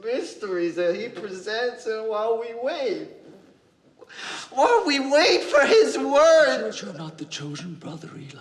mysteries that he presents, and while we wait for his word. But you're not the chosen brother, Eli.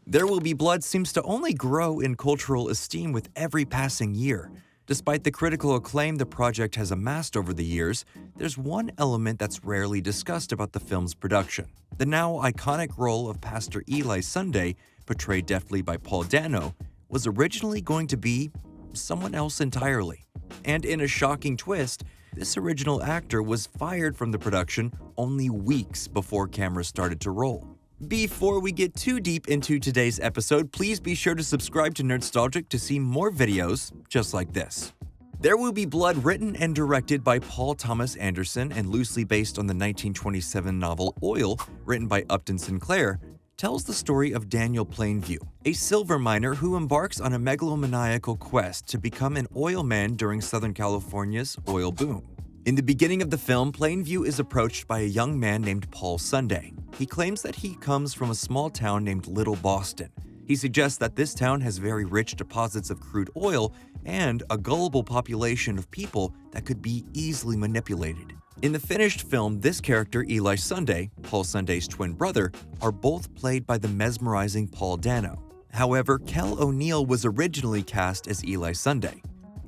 There Will Be Blood seems to only grow in cultural esteem with every passing year. Despite the critical acclaim the project has amassed over the years, there's one element that's rarely discussed about the film's production. The now iconic role of Pastor Eli Sunday, portrayed deftly by Paul Dano, was originally going to be someone else entirely. And in a shocking twist, this original actor was fired from the production only weeks before cameras started to roll. Before we get too deep into today's episode, please be sure to subscribe to Nerdstalgic to see more videos just like this. There Will Be Blood, written and directed by Paul Thomas Anderson and loosely based on the 1927 novel Oil, written by Upton Sinclair, tells the story of Daniel Plainview, a silver miner who embarks on a megalomaniacal quest to become an oil man during Southern California's oil boom. In the beginning of the film, Plainview is approached by a young man named Paul Sunday. He claims that he comes from a small town named Little Boston. He suggests that this town has very rich deposits of crude oil and a gullible population of people that could be easily manipulated. In the finished film, this character, Eli Sunday, Paul Sunday's twin brother, are both played by the mesmerizing Paul Dano. However, Kel O'Neill was originally cast as Eli Sunday.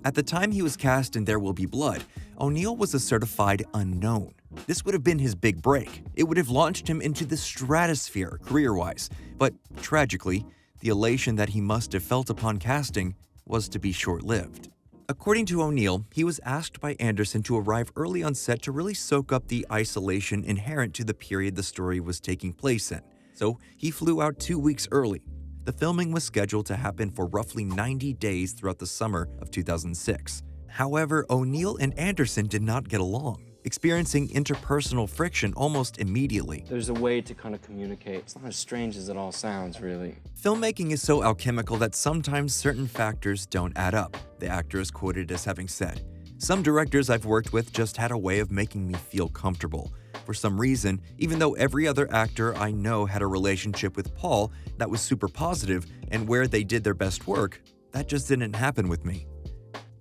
At the time he was cast in There Will Be Blood, O'Neill was a certified unknown. This would have been his big break. It would have launched him into the stratosphere career-wise, but tragically, the elation that he must have felt upon casting was to be short-lived. According to O'Neill, he was asked by Anderson to arrive early on set to really soak up the isolation inherent to the period the story was taking place in, so he flew out 2 weeks early. The filming was scheduled to happen for roughly 90 days throughout the summer of 2006. However, O'Neill and Anderson did not get along, experiencing interpersonal friction almost immediately. There's a way to kind of communicate. It's not as strange as it all sounds, really. Filmmaking is so alchemical that sometimes certain factors don't add up, the actor is quoted as having said. Some directors I've worked with just had a way of making me feel comfortable. For some reason, even though every other actor I know had a relationship with Paul that was super positive and where they did their best work, that just didn't happen with me.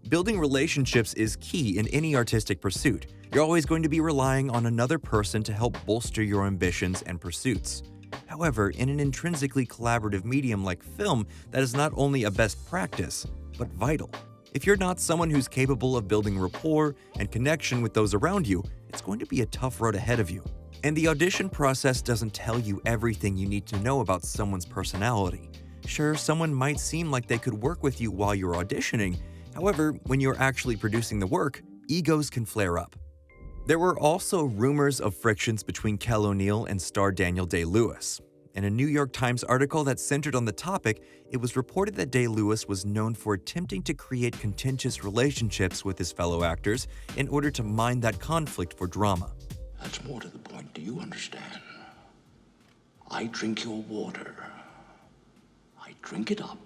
Building relationships is key in any artistic pursuit. You're always going to be relying on another person to help bolster your ambitions and pursuits. However, in an intrinsically collaborative medium like film, that is not only a best practice, but vital. If you're not someone who's capable of building rapport and connection with those around you, it's going to be a tough road ahead of you. And the audition process doesn't tell you everything you need to know about someone's personality. Sure, someone might seem like they could work with you while you're auditioning. However, when you're actually producing the work, egos can flare up. There were also rumors of frictions between Kel O'Neill and star Daniel Day-Lewis. In a New York Times article that centered on the topic, it was reported that Day-Lewis was known for attempting to create contentious relationships with his fellow actors in order to mine that conflict for drama. That's more to the point. Do you understand? I drink your water. I drink it up.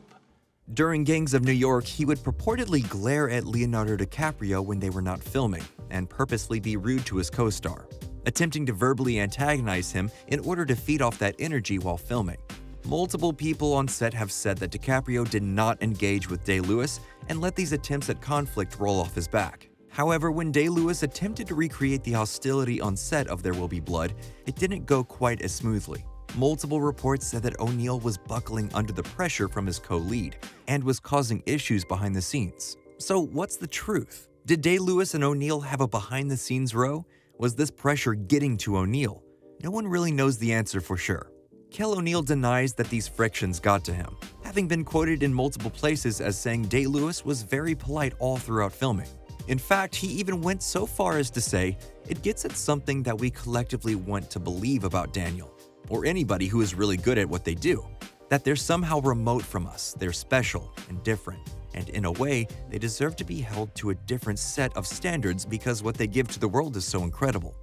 During Gangs of New York, he would purportedly glare at Leonardo DiCaprio when they were not filming and purposely be rude to his co-star, attempting to verbally antagonize him in order to feed off that energy while filming. Multiple people on set have said that DiCaprio did not engage with Day-Lewis and let these attempts at conflict roll off his back. However, when Day-Lewis attempted to recreate the hostility on set of There Will Be Blood, it didn't go quite as smoothly. Multiple reports said that O'Neill was buckling under the pressure from his co-lead and was causing issues behind the scenes. So what's the truth? Did Day-Lewis and O'Neill have a behind-the-scenes row? Was this pressure getting to O'Neill? No one really knows the answer for sure. Kel O'Neill denies that these frictions got to him, having been quoted in multiple places as saying Day-Lewis was very polite all throughout filming. In fact, he even went so far as to say, it gets at something that we collectively want to believe about Daniel, or anybody who is really good at what they do, that they're somehow remote from us, they're special and different, and in a way, they deserve to be held to a different set of standards because what they give to the world is so incredible.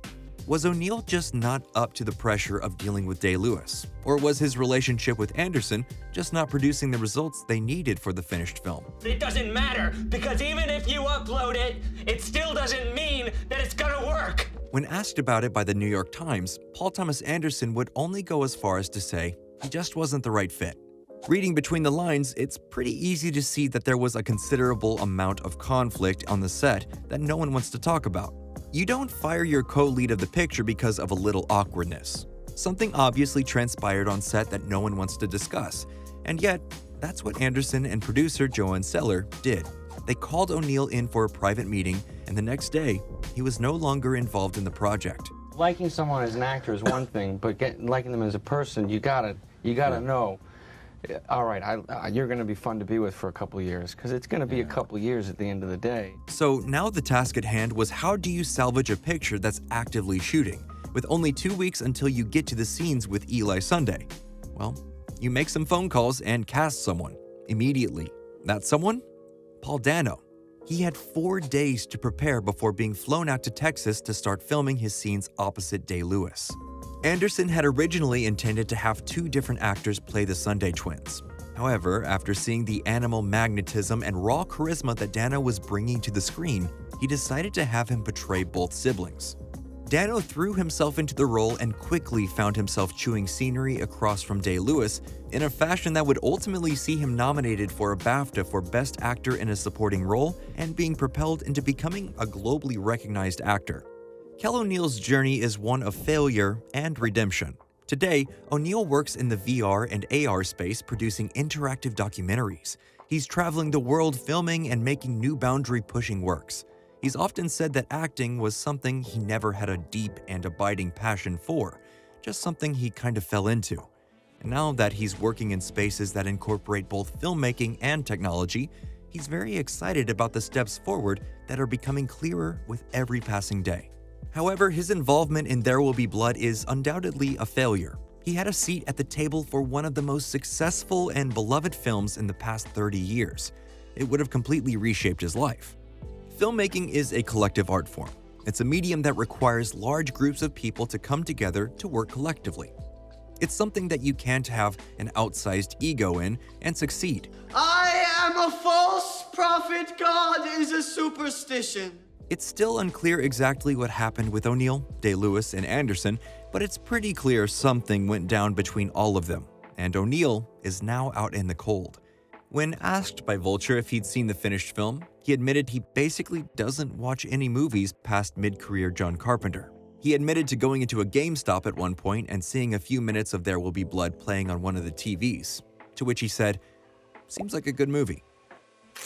Was O'Neill just not up to the pressure of dealing with Day-Lewis? Or was his relationship with Anderson just not producing the results they needed for the finished film? It doesn't matter, because even if you upload it, it still doesn't mean that it's gonna work. When asked about it by the New York Times, Paul Thomas Anderson would only go as far as to say he just wasn't the right fit. Reading between the lines, it's pretty easy to see that there was a considerable amount of conflict on the set that no one wants to talk about. You don't fire your co-lead of the picture because of a little awkwardness. Something obviously transpired on set that no one wants to discuss, and yet, that's what Anderson and producer Joanne Seller did. They called O'Neill in for a private meeting, and the next day, he was no longer involved in the project. Liking someone as an actor is one thing, but liking them as a person, you gotta know. All right, you're going to be fun to be with for a couple years, because it's going to be a couple years at the end of the day. So now the task at hand was, how do you salvage a picture that's actively shooting, with only 2 weeks until you get to the scenes with Eli Sunday? Well, you make some phone calls and cast someone immediately. That someone? Paul Dano. He had 4 days to prepare before being flown out to Texas to start filming his scenes opposite Day-Lewis. Anderson had originally intended to have 2 different actors play the Sunday twins. However, after seeing the animal magnetism and raw charisma that Dano was bringing to the screen, he decided to have him portray both siblings. Dano threw himself into the role and quickly found himself chewing scenery across from Day-Lewis in a fashion that would ultimately see him nominated for a BAFTA for Best Actor in a Supporting Role and being propelled into becoming a globally recognized actor. Kel O'Neill's journey is one of failure and redemption. Today, O'Neill works in the VR and AR space producing interactive documentaries. He's traveling the world filming and making new boundary-pushing works. He's often said that acting was something he never had a deep and abiding passion for, just something he kind of fell into. And now that he's working in spaces that incorporate both filmmaking and technology, he's very excited about the steps forward that are becoming clearer with every passing day. However, his involvement in There Will Be Blood is undoubtedly a failure. He had a seat at the table for one of the most successful and beloved films in the past 30 years. It would have completely reshaped his life. Filmmaking is a collective art form. It's a medium that requires large groups of people to come together to work collectively. It's something that you can't have an outsized ego in and succeed. I am a false prophet. God is a superstition. It's still unclear exactly what happened with O'Neill, Day-Lewis, and Anderson, but it's pretty clear something went down between all of them, and O'Neill is now out in the cold. When asked by Vulture if he'd seen the finished film, he admitted he basically doesn't watch any movies past mid-career John Carpenter. He admitted to going into a GameStop at one point and seeing a few minutes of There Will Be Blood playing on one of the TVs, to which he said, "Seems like a good movie."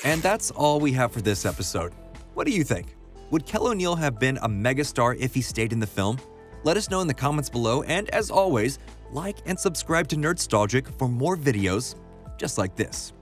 And that's all we have for this episode. What do you think? Would Kel O'Neill have been a megastar if he stayed in the film? Let us know in the comments below, and as always, like and subscribe to Nerdstalgic for more videos just like this.